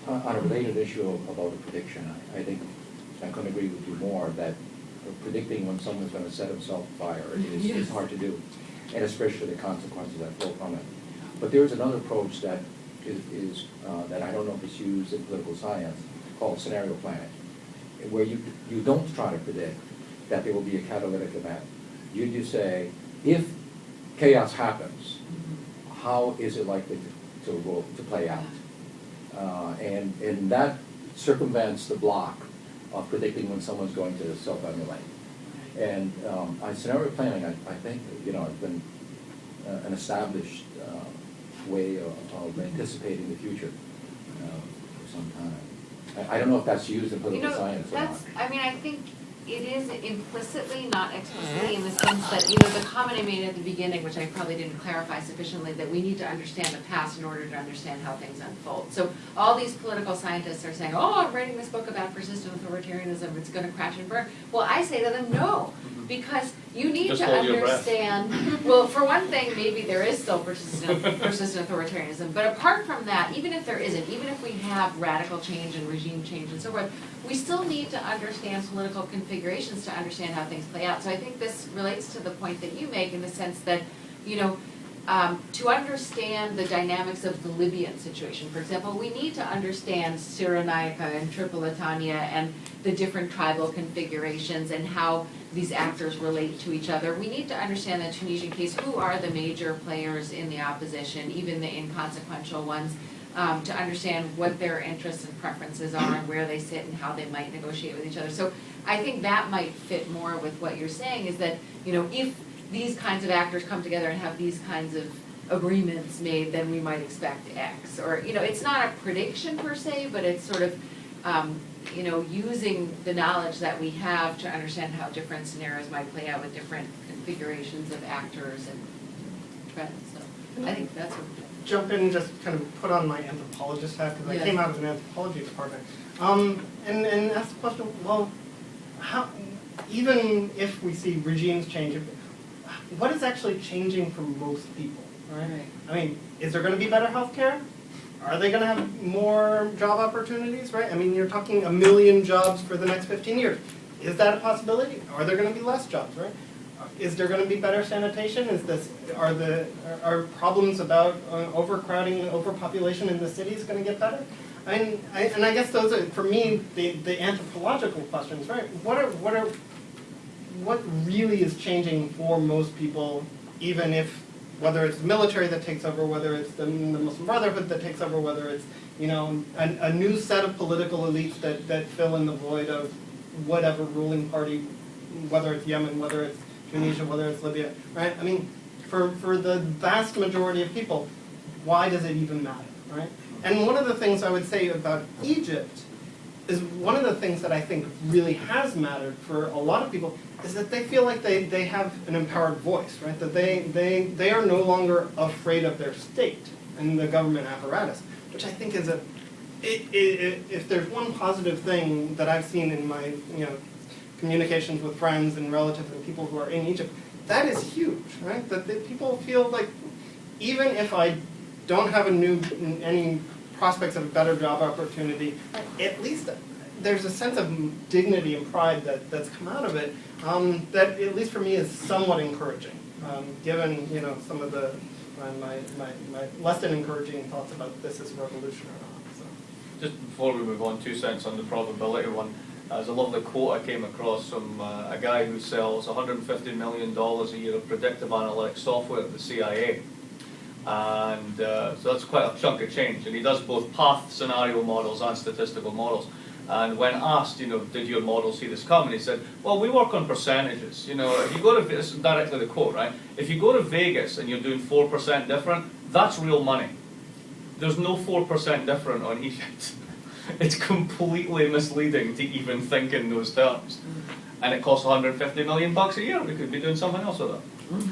On a related issue about a prediction, I think I couldn't agree with you more that predicting when someone's going to set himself fire is hard to do, and especially the consequences that flow from it. But there's another approach that is that I don't know if it's used in political science, called scenario planning, where you don't try to predict that there will be a catalytic event. You just say, if chaos happens, how is it likely to play out? And that circumvents the block of predicting when someone's going to self-emulate. And scenario planning, I think, has been an established way of anticipating the future for some time. I don't know if that's used in political science or not. I mean, I think it is implicitly, not explicitly, in the sense that, the comment I made at the beginning, which I probably didn't clarify sufficiently, that we need to understand the past in order to understand how things unfold. So all these political scientists are saying, oh, I'm writing this book about persistent authoritarianism, it's going to crash and burn. Well, I say to them, no, because you need Just to hold your understand, well, for one thing, maybe there is still persistent authoritarianism, but apart from that, even if there isn't, even if we have radical change and regime change and so forth, we still need to understand political configurations to understand how things play out. So I think this relates to the point that you make in the sense that, to understand the dynamics of the Libyan situation, for example, we need to understand Cyrenaica and Tripolitania and the different tribal configurations and how these actors relate to each other. We need to understand the Tunisian case, who are the major players in the opposition, even the inconsequential ones, to understand what their interests and preferences are and where they sit and how they might negotiate with each other. So I think that might fit more with what you're saying, is that, if these kinds of actors come together and have these kinds of agreements made, then we might expect X. Or, it's not a prediction per se, but it's sort of, using the knowledge that we have to understand how different scenarios might play out with different configurations of actors and trends. So I think that's what. Jump in and just kind of put on my anthropologist hat, because I came out of an anthropology department, and ask the question, well, how, even if we see regimes change, what is actually changing for most people, right? I mean, is there going to be better healthcare? Are they going to have more job opportunities, right? I mean, you're talking 1 million jobs for the next 15 years. Is that a possibility? Are there going to be less jobs, right? Is there going to be better sanitation? Are problems about overcrowding, overpopulation in the cities going to get better? And I guess those are, for me, the anthropological questions, right? What really is changing for most people, even if, whether it's the military that takes over, whether it's the Muslim Brotherhood that takes over, whether it's a new set of political elites that fill in the void of whatever ruling party, whether it's Yemen, whether it's Tunisia, whether it's Libya, right? I mean, for the vast majority of people, why does it even matter, right? And one of the things I would say about Egypt is one of the things that I think really has mattered for a lot of people is that they feel like they have an empowered voice, right? That they are no longer afraid of their state and the government apparatus, which I think is if there's one positive thing that I've seen in my, communications with friends and relatives and people who are in Egypt, that is huge, right? That people feel like even if I don't have any prospects of a better job opportunity, at least there's a sense of dignity and pride that's come out of it that, at least for me, is somewhat encouraging, given some of my less than encouraging thoughts about this as a revolution or not. So. Just before we move on, 2 cents on the probability one. There's a lovely quote I came across from a guy who sells $150 million a year of predictive analytics software at the CIA. And so that's quite a chunk of change. And he does both path scenario models and statistical models. And when asked, did your model see this coming? He said, well, we work on percentages. If you go to, this is directly the quote, right? If you go to Vegas and you're doing 4% different, that's real money. There's no 4% different on Egypt. It's completely misleading to even think in those terms. And it costs $150 million a year. We could be doing something else with it.